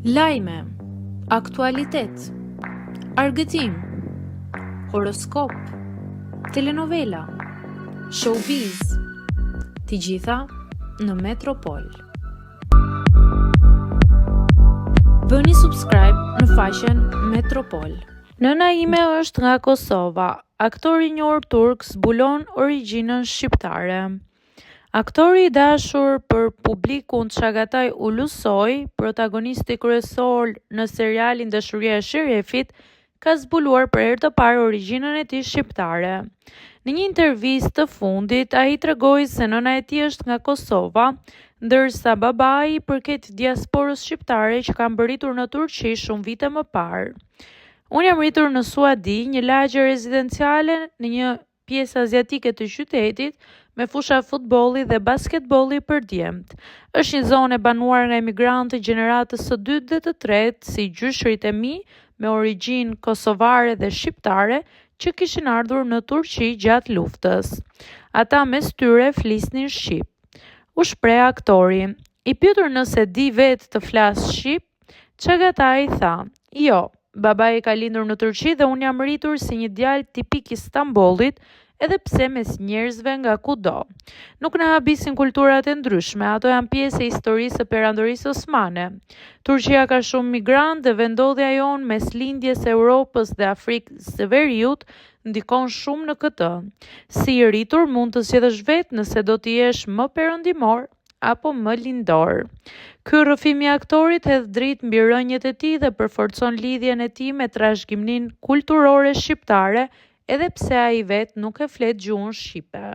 Lajme, aktualitet, argëtim, horoskop, telenovela, showbiz, të gjitha në Metropol. Bëni subscribe në faqen Metropol. Nëna ime është nga Kosova. Aktori i njohur turk zbulon origjinën shqiptare. Aktori i dashur për publikun Çagataj Ulusoj, protagonisti kryesor në serialin Dashuria e Sherefit, ka zbuluar për herë të parë origjinën e tij shqiptare. Në një intervistë të fundit, ai tregoi se nëna e tij është nga Kosova, ndërsa babai i përket diasporës shqiptare që ka mbërritur në Turqi shumë vite më parë. Unë jam rritur në Suadi, një lagje rezidenciale në një pjesë aziatike të qytetit, me fusha futbolli dhe basketbolli për djemt. Është një zonë e banuar nga emigrantë gjeneratës së dytë dhe të tretë, si gjyshrit e mi, me origjinë kosovare dhe shqiptare, që kishin ardhur në Turqi gjatë luftës. Ata mes tyre flisnin shqip. U shpreh aktori. I pyetur nëse di vetë të flas shqip, Çagataj tha: "Jo, babai ka lindur në Turqi dhe unë jam rritur si një djalë tipik i Stambollit, edhe pse mes njerëzve nga kudo. Nuk na habisin kulturat e ndryshme, ato janë pjesë e historisë së perandorisë osmane. Turqia ka shumë migrantë dhe vendodhja jonë mes lindjes e Europës dhe Afrikës së Veriut ndikon shumë në këtë. Si i rritur mund të zgjedhësh vetë nëse do të jesh më perëndimor apo më lindor." Ky rrëfim i aktorit hedh dritë mbi rënjet e tij dhe përforcon lidhjen e tij me trashëgiminë kulturore shqiptare, edhe pse ai vetë nuk e flet gjuhën shqipe.